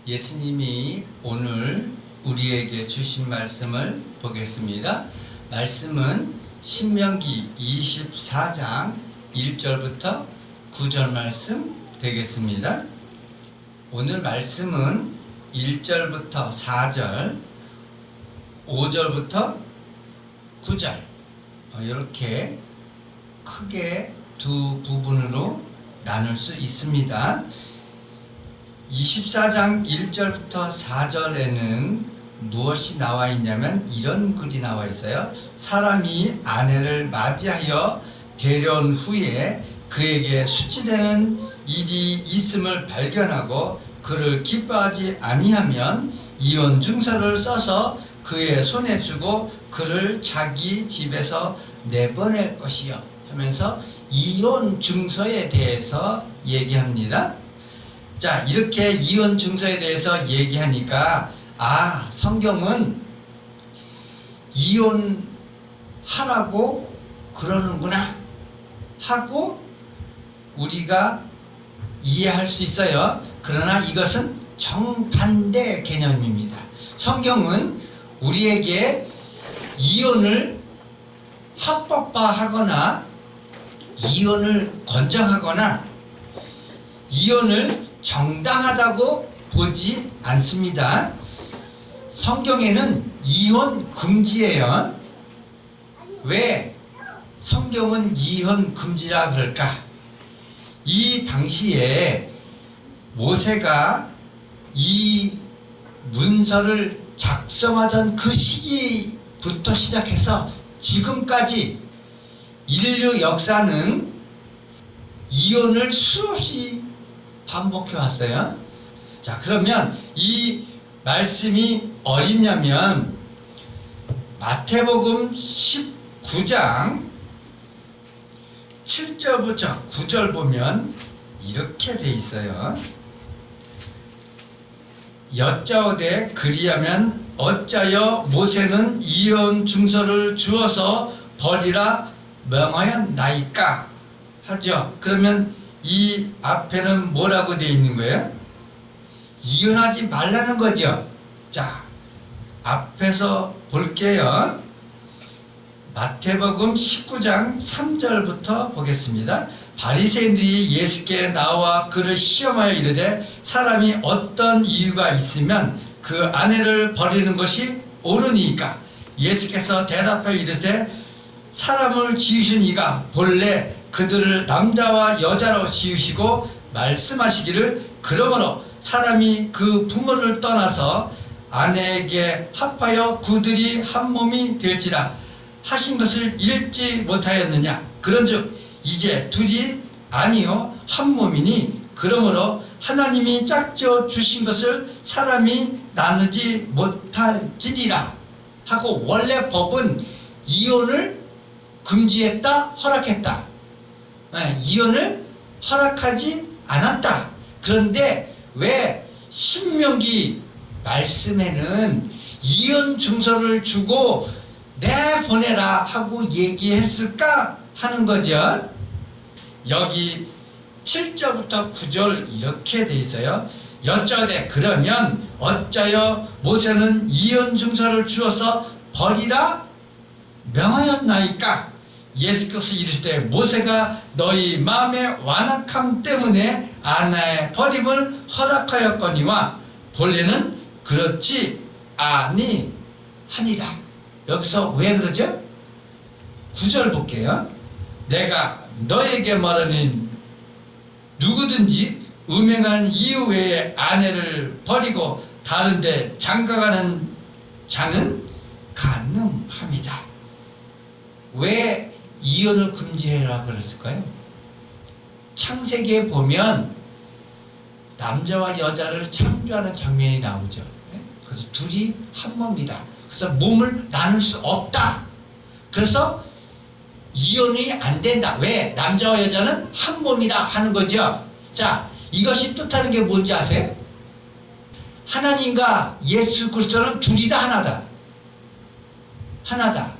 예수님이 오늘 우리에게 주신 말씀을 보겠습니다. 말씀은 신명기 24장 1절부터 9절 말씀 되겠습니다. 오늘 말씀은 1절부터 4절, 5절부터 9절 이렇게 크게 두 부분으로 나눌 수 있습니다. 24장 1절부터 4절에는 무엇이 나와 있냐면 이런 글이 나와 있어요. 사람이 아내를 맞이하여 데려온 후에 그에게 수치되는 일이 있음을 발견하고 그를 기뻐하지 아니하면 이혼 증서를 써서 그의 손에 주고 그를 자기 집에서 내보낼 것이요 하면서 이혼 증서에 대해서 얘기합니다. 자, 이렇게 이혼 증서에 대해서 얘기하니까 성경은 이혼하라고 그러는구나 하고 우리가 이해할 수 있어요. 그러나 이것은 정반대 개념입니다. 성경은 우리에게 이혼을 합법화하거나 이혼을 권장하거나 이혼을 정당하다고 보지 않습니다. 성경에는 이혼 금지예요. 왜 성경은 이혼 금지라 그럴까? 이 당시에 모세가 이 문서를 작성하던 그 시기부터 시작해서 지금까지 인류 역사는 이혼을 수없이 반복해 왔어요. 자, 그러면 이 말씀이 어디냐면 마태복음 19장 7절부터 9절 보면 이렇게 돼 있어요. 여짜오되 그리하면 어짜여 모세는 이혼 증서를 주어서 버리라 명하였나이까 하죠. 그러면 이 앞에는 뭐라고 되어 있는 거예요? 이혼하지 말라는 거죠. 자, 앞에서 볼게요. 마태복음 19장 3절부터 보겠습니다. 바리새인들이 예수께 나와 그를 시험하여 이르되 사람이 어떤 이유가 있으면 그 아내를 버리는 것이 옳으니까? 예수께서 대답하여 이르되 사람을 지으신 이가 본래 그들을 남자와 여자로 지으시고 말씀하시기를 그러므로 사람이 그 부모를 떠나서 아내에게 합하여 그들이 한 몸이 될지라 하신 것을 읽지 못하였느냐? 그런즉 이제 둘이 아니요 한 몸이니 그러므로 하나님이 짝지어 주신 것을 사람이 나누지 못할지니라 하고 원래 법은 이혼을 금지했다, 허락했다. 이혼을 허락하지 않았다. 그런데 왜 신명기 말씀에는 이혼 증서를 주고 내보내라 하고 얘기했을까 하는 거죠. 여기 7절부터 9절 이렇게 돼 있어요. 여짜오되 그러면 어짜여 모세는 이혼 증서를 주어서 버리라 명하였나이까? 예수께서 이르시되 모세가 너희 마음의 완악함 때문에 아내의 버림을 허락하였거니와 본래는 그렇지 아니하니라. 여기서 왜 그러죠? 9절 볼게요. 내가 너에게 말하니 누구든지 음행한 이유 외에 아내를 버리고 다른 데 장가가는 자는 간음합니다. 왜 이혼을 금지해라 그랬을까요? 창세기에 보면 남자와 여자를 창조하는 장면이 나오죠. 그래서 둘이 한 몸이다. 그래서 몸을 나눌 수 없다. 그래서 이혼이 안 된다. 왜? 남자와 여자는 한 몸이다 하는 거죠. 자, 이것이 뜻하는 게 뭔지 아세요? 하나님과 예수 그리스도는 둘이 다 하나다. 하나다.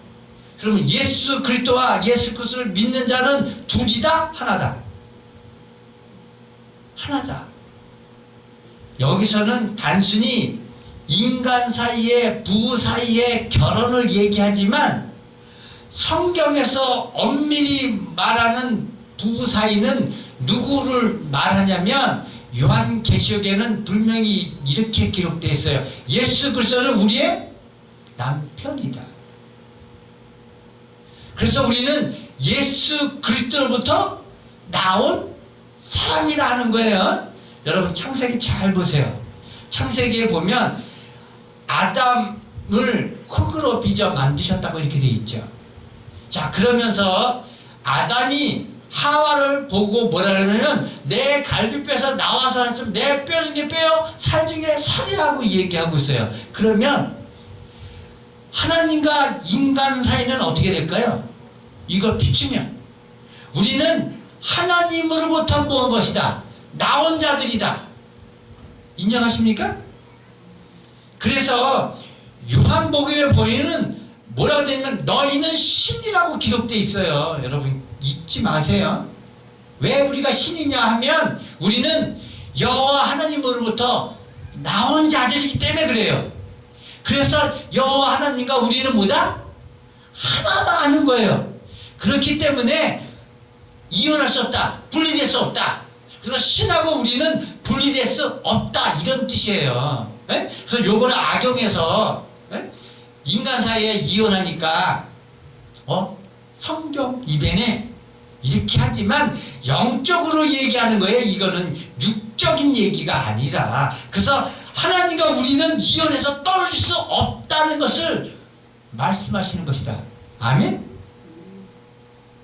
그러면 예수 그리스도와 예수 그리스도를 믿는 자는 둘이 다 하나다. 하나다. 여기서는 단순히 인간 사이에, 부부 사이에 결혼을 얘기하지만 성경에서 엄밀히 말하는 부부 사이는 누구를 말하냐면 요한계시록에는 분명히 이렇게 기록되어 있어요. 예수 그리스도는 우리의 남편이다. 그래서 우리는 예수 그리스도로부터 나온 사람이라 하는 거예요. 여러분 창세기 잘 보세요. 창세기에 보면 아담을 흙으로 빚어 만드셨다고 이렇게 되어 있죠. 자, 그러면서 아담이 하와를 보고 뭐라 그러냐면 내 갈비뼈에서 나와서 했으면 내 뼈 중에 뼈요 살 중에 살이라고 얘기하고 있어요. 그러면 하나님과 인간 사이는 어떻게 될까요? 이걸 비추면 우리는 하나님으로부터 모은 것이다. 나온 자들이다. 인정하십니까? 그래서 요한복음에 보이는 뭐라고 되냐면 너희는 신이라고 기록되어 있어요. 여러분 잊지 마세요. 왜 우리가 신이냐 하면 우리는 여호와 하나님으로부터 나온 자들이기 때문에 그래요. 그래서 여호와 하나님과 우리는 뭐다? 하나다 하는 거예요. 그렇기 때문에 이혼할 수 없다. 분리될 수 없다. 그래서 신하고 우리는 분리될 수 없다. 이런 뜻이에요. 네? 그래서 요거를 악용해서 네? 인간 사이에 이혼하니까 성경 입에는 이렇게 하지만 영적으로 얘기하는 거예요. 이거는 육적인 얘기가 아니라. 그래서 하나님과 우리는 이혼해서 떨어질 수 없다는 것을 말씀하시는 것이다. 아멘?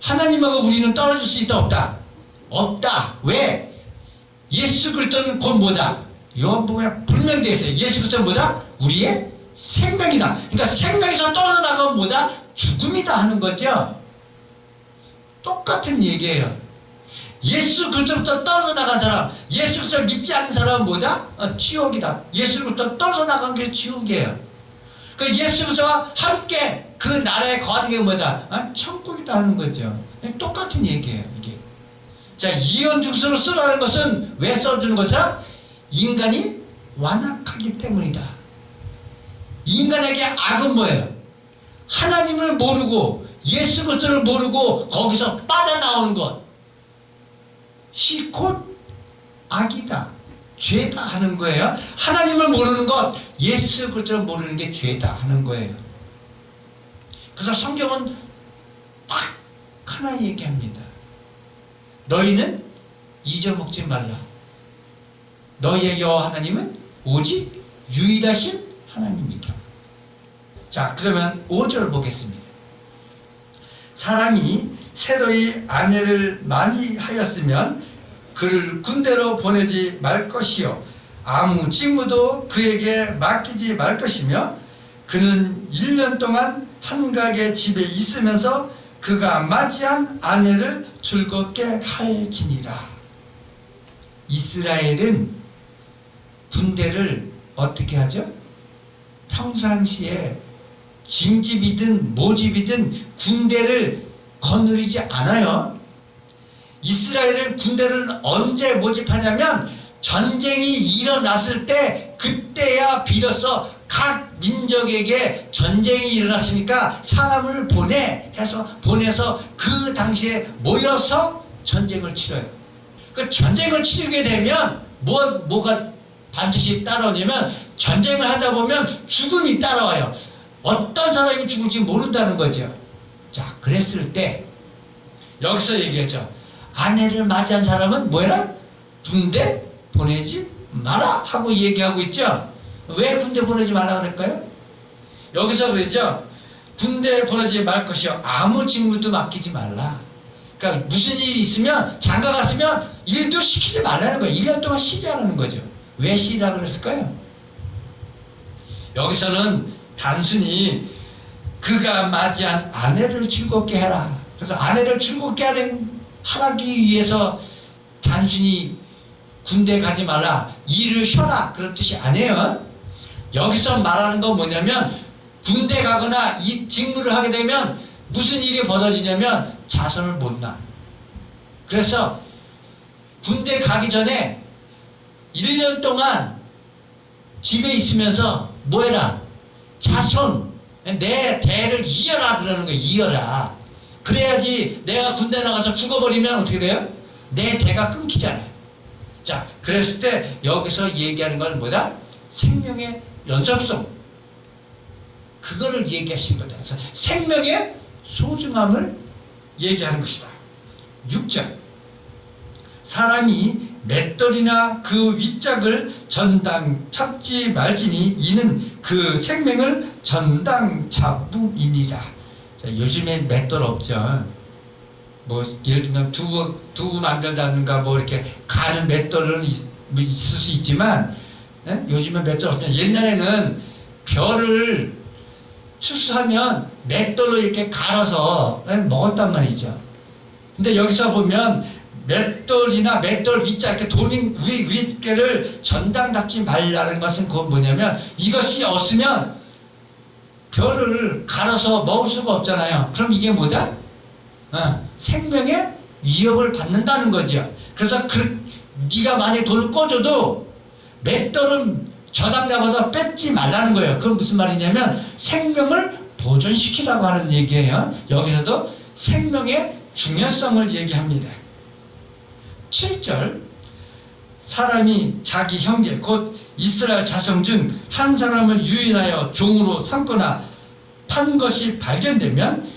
하나님하고 우리는 떨어질 수 있다 없다? 없다. 왜? 예수 그리스도는 곧 뭐다? 요한복음에 분명히 되어 있어요. 예수 그리스도는 뭐다? 우리의 생명이다. 그러니까 생명에서 떨어져 나가면 뭐다? 죽음이다 하는 거죠. 똑같은 얘기예요. 예수 그리스도부터 떨어져 나간 사람, 예수 그리스도를 믿지 않는 사람은 뭐다? 지옥이다. 예수 그리스도부터 떨어져 나간 게 지옥이에요. 그 예수 그리스도와 함께 그 나라에 거하는 게 뭐다? 천국이다 하는 거죠. 똑같은 얘기예요. 이게. 자, 이혼 중서를 쓰라는 것은 왜 써주는 것이야? 인간이 완악하기 때문이다. 인간에게 악은 뭐예요? 하나님을 모르고 예수 그리스도를 모르고 거기서 빠져나오는 것. 곧 악이다. 죄다 하는 거예요. 하나님을 모르는 것, 예수 그리스도를 모르는 게 죄다 하는 거예요. 그래서 성경은 딱 하나 얘기합니다. 너희는 잊어먹지 말라. 너희의 여호와 하나님은 오직 유일하신 하나님이다. 자, 그러면 5절 보겠습니다. 사람이 새로이 아내를 많이 하였으면 그를 군대로 보내지 말 것이요 아무 직무도 그에게 맡기지 말 것이며 그는 1년 동안 한각의 집에 있으면서 그가 맞이한 아내를 즐겁게 할지니라. 이스라엘은 군대를 어떻게 하죠? 평상시에 징집이든 모집이든 군대를 거느리지 않아요. 이스라엘은 군대를 언제 모집하냐면 전쟁이 일어났을 때 그때야 비로소 각 민족에게 전쟁이 일어났으니까 사람을 보내서 그 당시에 모여서 전쟁을 치러요. 그 전쟁을 치르게 되면 뭐가 반드시 따라오냐면 전쟁을 하다 보면 죽음이 따라와요. 어떤 사람이 죽을지 모른다는 거죠. 자, 그랬을 때 여기서 얘기했죠. 아내를 맞이한 사람은 뭐라? 군대 보내지 마라 하고 얘기하고 있죠. 왜 군대 보내지 말라 그럴까요? 여기서 그랬죠. 군대 보내지 말 것이요 아무 직무도 맡기지 말라. 그러니까 무슨 일이 있으면 장가 갔으면 일도 시키지 말라는 거예요. 1년 동안 쉬게 하라는 거죠. 왜 쉬라고 그랬을까요? 여기서는 단순히 그가 맞이한 아내를 즐겁게 해라. 그래서 아내를 즐겁게 하기 위해서 단순히 군대 가지 말라, 일을 쉬어라 그런 뜻이 아니에요. 여기서 말하는 건 뭐냐면 군대 가거나 이 직무를 하게 되면 무슨 일이 벌어지냐면 자손을 못 낳아. 그래서 군대 가기 전에 1년 동안 집에 있으면서 뭐해라? 자손, 내 대를 이어라 그러는 거야. 이어라. 그래야지 내가 군대 나가서 죽어버리면 어떻게 돼요? 내 대가 끊기잖아요. 자, 그랬을 때 여기서 얘기하는 건 뭐다? 생명의 연속성. 그거를 얘기하신 거다. 그래서 생명의 소중함을 얘기하는 것이다. 6절. 사람이 맷돌이나 그 윗짝을 전당 잡지 말지니 이는 그 생명을 전당 잡음이니라. 자, 요즘엔 맷돌 없죠. 뭐 예를 들면 두부 만든다든가 뭐 이렇게 가는 맷돌은 있을 수 있지만 요즘엔 맷돌 없죠. 옛날에는 벼를 추수하면 맷돌로 이렇게 갈아서 먹었단 말이죠. 근데 여기서 보면 맷돌이나 맷돌 윗자 이렇게 돌린 윗개를 전당 닦지 말라는 것은 그건 뭐냐면 이것이 없으면 벼를 갈아서 먹을 수가 없잖아요. 그럼 이게 뭐다? 생명의 위협을 받는다는 거죠. 그래서 네가 만약에 돌을 꽂아도 맷돌은 저당 잡아서 뺏지 말라는 거예요. 그건 무슨 말이냐면 생명을 보존시키라고 하는 얘기예요. 여기서도 생명의 중요성을 얘기합니다. 7절. 사람이 자기 형제 곧 이스라엘 자손 중 한 사람을 유인하여 종으로 삼거나 판 것이 발견되면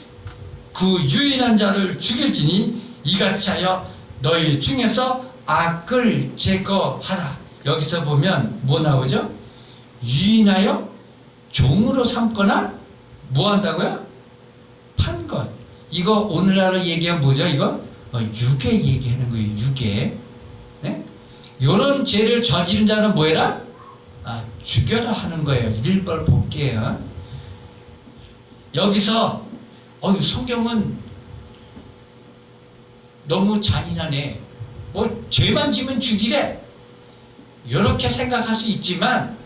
그 유인한 자를 죽일지니 이같이 하여 너희 중에서 악을 제거하라. 여기서 보면 뭐 나오죠? 유인하여 종으로 삼거나 뭐 한다고요? 판 것. 이거 오늘날로 얘기하면 뭐죠? 이거 유괴 얘기하는 거예요. 유괴. 네? 이런 죄를 저지른 자는 뭐해라? 죽여라 하는 거예요. 일벌 복귀예요. 여기서 성경은 너무 잔인하네. 뭐 죄만 지면 죽이래. 이렇게 생각할 수 있지만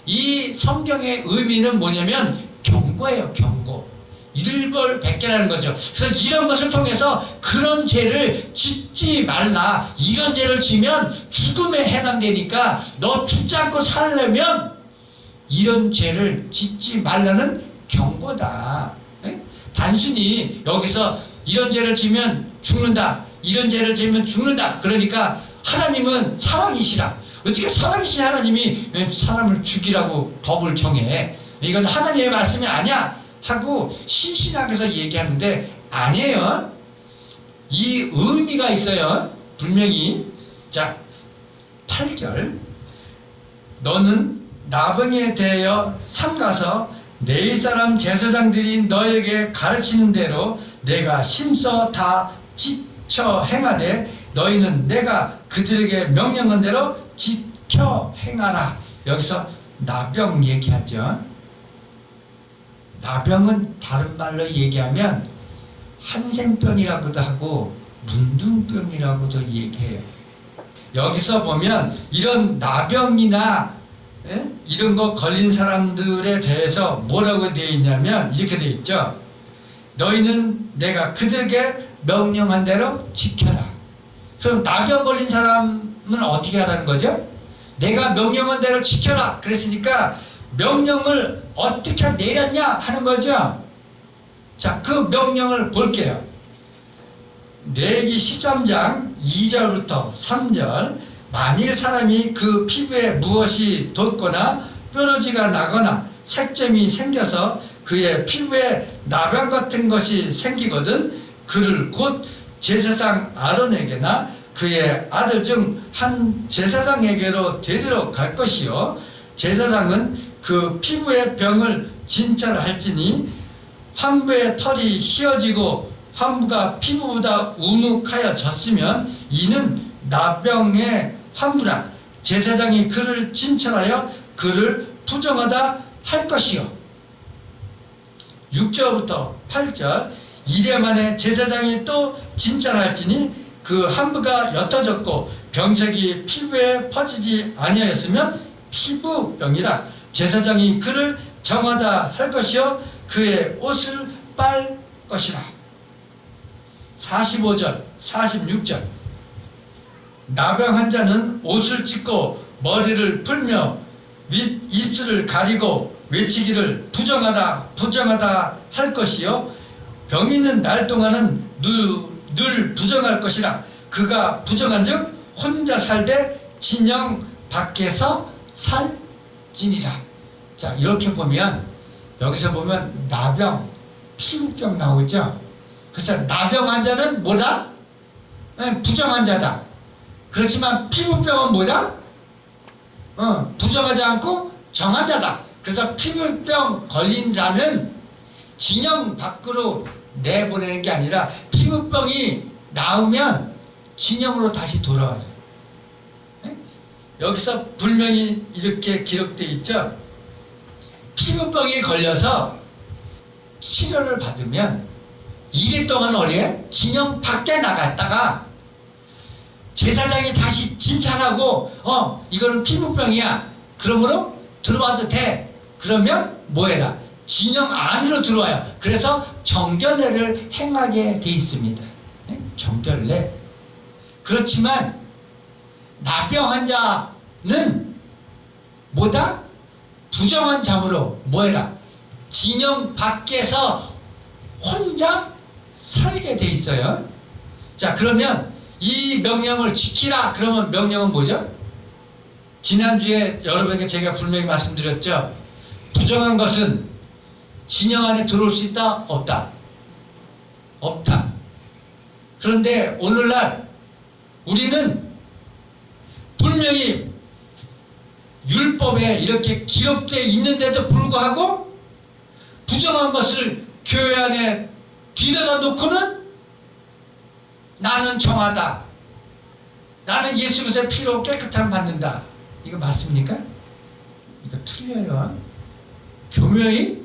이 성경의 의미는 뭐냐면 경고예요. 경고. 일벌백계라는 거죠. 그래서 이런 것을 통해서 그런 죄를 짓지 말라. 이런 죄를 지면 죽음에 해당되니까 너 죽지 않고 살려면 이런 죄를 짓지 말라는 경고다. 네? 단순히 여기서 이런 죄를 지면 죽는다. 이런 죄를 지면 죽는다. 그러니까 하나님은 사랑이시라. 어떻게 사랑이신 하나님이 사람을 죽이라고 법을 정해? 이건 하나님의 말씀이 아니야 하고 신신하게서 얘기하는데 아니에요. 이 의미가 있어요. 분명히. 자, 8절. 너는 나병에 대하여 삼가서 네 사람 제사장들이 너에게 가르치는 대로 내가 심써 다 지켜 행하되 너희는 내가 그들에게 명령한 대로 지켜 행하라. 여기서 나병 얘기하죠. 나병은 다른 말로 얘기하면 한센병이라고도 하고 문둥병이라고도 얘기해요. 여기서 보면 이런 나병이나 이런 거 걸린 사람들에 대해서 뭐라고 되어 있냐면 이렇게 되어 있죠. 너희는 내가 그들에게 명령한 대로 지켜라. 그럼 나병 걸린 사람은 어떻게 하라는 거죠? 내가 명령한 대로 지켜라. 그랬으니까 명령을 어떻게 내렸냐 하는 거죠. 자, 그 명령을 볼게요. 레위기 13장 2절부터 3절. 만일 사람이 그 피부에 무엇이 돋거나 뾰루지가 나거나 색점이 생겨서 그의 피부에 나병 같은 것이 생기거든 그를 곧 제사장 아론에게나 그의 아들 중 한 제사장에게로 데리러 갈 것이요 제사장은 그 피부의 병을 진찰할지니 환부의 털이 휘어지고 환부가 피부보다 우묵하여졌으면 이는 나병의 환부라. 제사장이 그를 진찰하여 그를 부정하다 할 것이요. 6절부터 8절. 이래 만에 제사장이 또 진찰할지니 그 환부가 옅어졌고 병색이 피부에 퍼지지 아니하였으면 피부병이라. 제사장이 그를 정하다 할 것이요 그의 옷을 빨 것이라. 45절 46절. 나병 환자는 옷을 찢고 머리를 풀며 윗 입술을 가리고 외치기를 부정하다 부정하다 할 것이요 병 있는 날 동안은 늘 부정할 것이라. 그가 부정한즉 혼자 살되 진영 밖에서 살지니라. 자, 이렇게 보면 여기서 보면 나병, 피부병 나오죠. 그래서 나병 환자는 뭐다? 부정한 자다. 그렇지만 피부병은 뭐다? 부정하지 않고 정한 자다. 그래서 피부병 걸린 자는 진영 밖으로 내보내는 게 아니라 피부병이 나으면 진영으로 다시 돌아와요. 여기서 분명히 이렇게 기록되어 있죠. 피부병이 걸려서 치료를 받으면 2일 동안 어디에? 진영 밖에 나갔다가 제사장이 다시 진찰하고 이거는 피부병이야. 그러므로 들어와도 돼. 그러면 뭐해라? 진영 안으로 들어와요. 그래서 정결례를 행하게 돼 있습니다. 정결례. 그렇지만 나병 환자는 뭐다? 부정한 잠으로 뭐해라? 진영 밖에서 혼자 살게 돼 있어요. 자, 그러면 이 명령을 지키라. 그러면 명령은 뭐죠? 지난주에 여러분에게 제가 분명히 말씀드렸죠. 부정한 것은 진영 안에 들어올 수 있다? 없다? 없다. 그런데 오늘날 우리는 분명히 율법에 이렇게 기록되어 있는데도 불구하고 부정한 것을 교회 안에 뒤에다 놓고는 나는 정하다. 나는 예수 그리스도의 피로 깨끗함 받는다. 이거 맞습니까? 이거 틀려요. 교묘히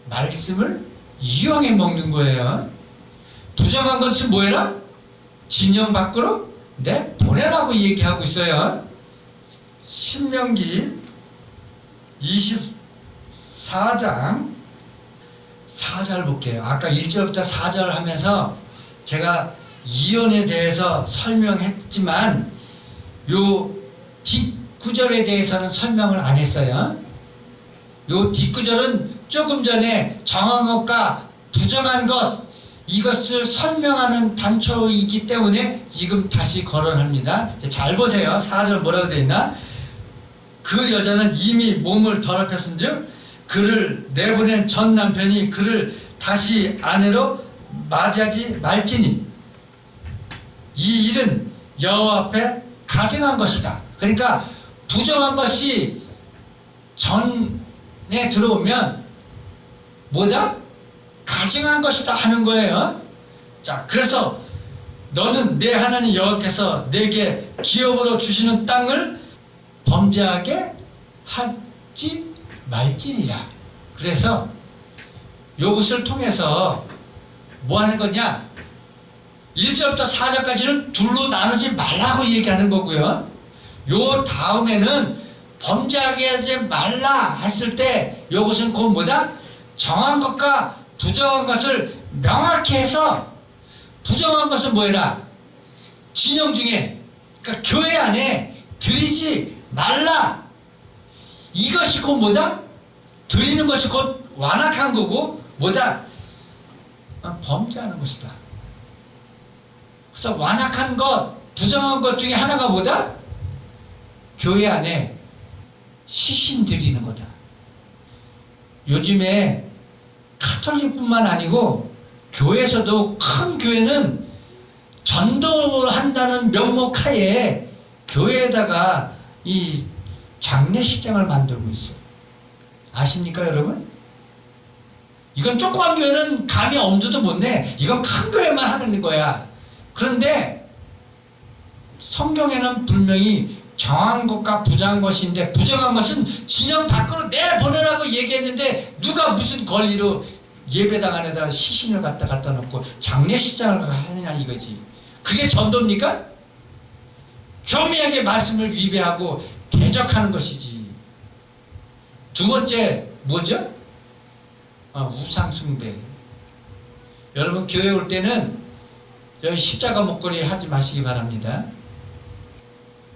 말씀을 이용해 먹는 거예요. 부정한 것은 뭐해라? 진영 밖으로 내보내라고 얘기하고 있어요. 신명기 24장 4절 볼게요. 아까 1절부터 4절 하면서 제가 이혼에 대해서 설명했지만 요 뒷구절에 대해서는 설명을 안 했어요. 요 뒷구절은 조금 전에 정한 것과 부정한 것 이것을 설명하는 단초이기 때문에 지금 다시 거론합니다. 잘 보세요. 4절 뭐라고 되어 있나? 그 여자는 이미 몸을 더럽혔은즉 그를 내보낸 전 남편이 그를 다시 아내로 맞이하지 말지니 이 일은 여호와 앞에 가증한 것이다. 그러니까 부정한 것이 전에 들어오면 뭐다? 가증한 것이다 하는 거예요. 자, 그래서 너는 내 하나님 여호와께서 내게 기업으로 주시는 땅을 범죄하게 하지 말지니라. 그래서 이것을 통해서 뭐 하는 거냐? 1절부터 4절까지는 둘로 나누지 말라고 얘기하는 거고요. 요 다음에는 범죄하게 하지 말라 했을 때 이것은 곧 뭐다? 정한 것과 부정한 것을 명확히 해서 부정한 것은 뭐해라? 진영 중에 그러니까 교회 안에 드리지 말라. 이것이 곧 뭐다? 드리는 것이 곧 완악한 거고 뭐다? 범죄하는 것이다. 그래서 완악한 것, 부정한 것 중에 하나가 뭐다? 교회 안에 시신 드리는 거다. 요즘에 카톨릭뿐만 아니고 교회에서도 큰 교회는 전도한다는 명목하에 교회에다가 이 장례식장을 만들고 있어요. 아십니까 여러분? 이건 조그만 교회는 감히 엄두도 못 내. 이건 큰 교회만 하는 거야. 그런데 성경에는 분명히 정한 것과 부정한 것인데 부정한 것은 진영 밖으로 내보내라고 얘기했는데 누가 무슨 권리로 예배당 안에다 시신을 갖다 놓고 장례식장을 하느냐 이거지. 그게 전도입니까? 교묘하게 말씀을 위배하고 대적하는 것이지. 두 번째 뭐죠? 우상 숭배. 여러분 교회 올 때는 여기 십자가 목걸이 하지 마시기 바랍니다.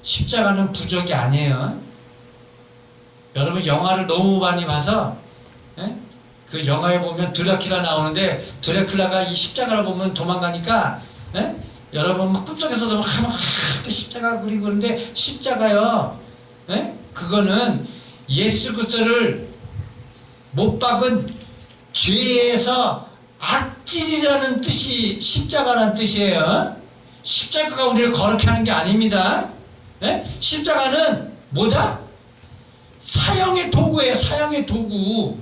십자가는 부적이 아니에요. 여러분 여러분 영화를 너무 많이 봐서 예? 그 영화에 보면 드라큘라 나오는데 드라큘라가 이 십자가를 보면 도망가니까 예? 여러분 막 꿈속에서도 막 십자가 그리고 그런데 십자가요 예? 그거는 예수 그리스도를 못 박은 죄에서 악질이라는 뜻이 십자가라는 뜻이에요. 십자가가 우리를 거룩해 하는 게 아닙니다. 예? 십자가는 뭐다? 사형의 도구예요. 사형의 도구.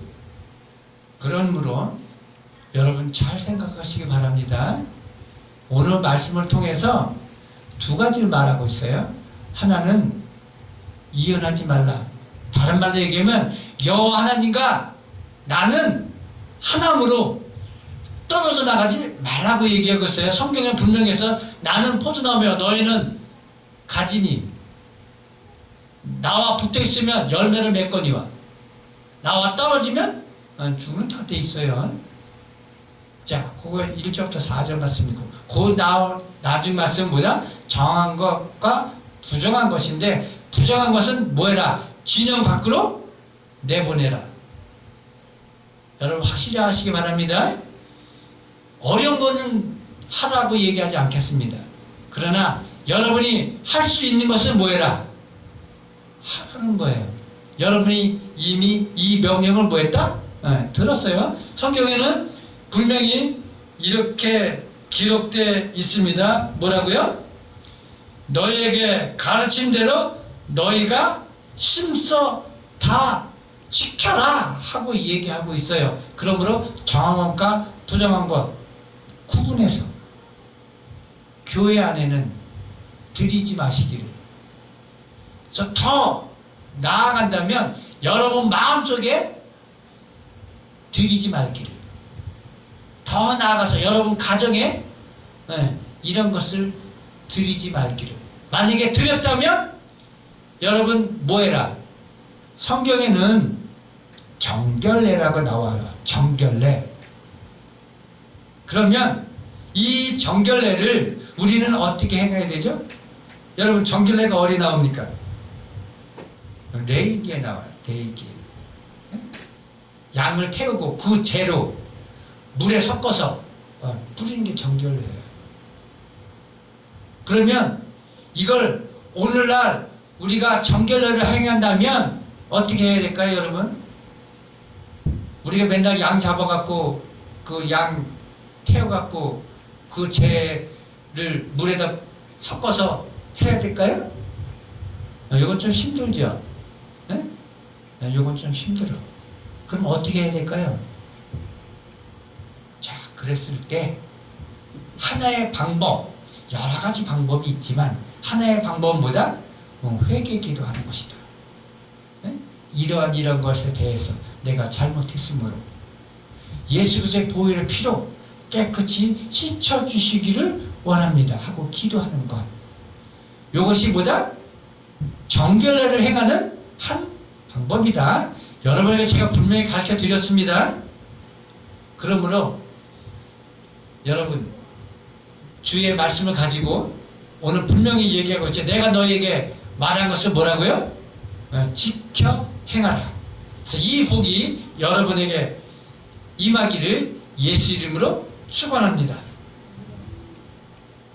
그러므로 여러분 잘 생각하시기 바랍니다. 오늘 말씀을 통해서 두 가지를 말하고 있어요. 하나는 이혼하지 말라. 다른 말로 얘기하면 여호와 하나님과 나는 하나무로 떨어져 나가지 말라고 얘기하고 있어요. 성경에 분명히 해서 나는 포도나무여 너희는 가지니 나와 붙어 있으면 열매를 맺거니와 나와 떨어지면 죽는 다 돼 있어요. 자, 그거 1절부터 4절 말씀이고 그 나중 말씀은 뭐야? 정한 것과 부정한 것인데 부정한 것은 뭐해라? 진영 밖으로 내보내라. 여러분 확실히 하시기 바랍니다. 어려운 거는 하라고 얘기하지 않겠습니다. 그러나 여러분이 할 수 있는 것은 뭐해라? 하라는 거예요. 여러분이 이미 이 명령을 뭐했다? 들었어요. 성경에는 분명히 이렇게 기록되어 있습니다. 뭐라고요? 너희에게 가르친 대로 너희가 심써 다 지켜라 하고 얘기하고 있어요. 그러므로 정한 것과 부정한 것 구분해서 교회 안에는 드리지 마시기를. 그래서 더 나아간다면 여러분 마음속에 드리지 말기를. 더 나아가서 여러분 가정에 이런 것을 드리지 말기를. 만약에 드렸다면 여러분 뭐해라? 성경에는 정결례라고 나와요. 정결례. 그러면 이 정결례를 우리는 어떻게 해가야 되죠? 여러분 정결례가 어디 나옵니까? 레위기에 나와요. 레위기. 양을 태우고 그 재로 물에 섞어서 뿌리는 게 정결례예요. 그러면 이걸 오늘날 우리가 정결례를 행한다면 어떻게 해야 될까요, 여러분? 우리가 맨날 양 잡아갖고 그 양 태워갖고 그 재를 물에다 섞어서 해야 될까요? 이건 좀 힘들죠? 네? 이건 좀 힘들어. 그럼 어떻게 해야 될까요? 자, 그랬을 때 하나의 방법, 여러 가지 방법이 있지만 하나의 방법은 뭐다? 회개 기도하는 것이다. 네? 이러한 것에 대해서 내가 잘못했으므로 예수 그리스도의 보혈의 피로 깨끗이 씻어주시기를 원합니다 하고 기도하는 것. 이것이 뭐다? 정결례를 행하는 한 방법이다. 여러분에게 제가 분명히 가르쳐 드렸습니다. 그러므로 여러분 주의 말씀을 가지고 오늘 분명히 얘기하고 있죠. 내가 너에게 말한 것은 뭐라고요? 지켜 행하라. 그래서 이 복이 여러분에게 임하기를 예수 이름으로 축원합니다.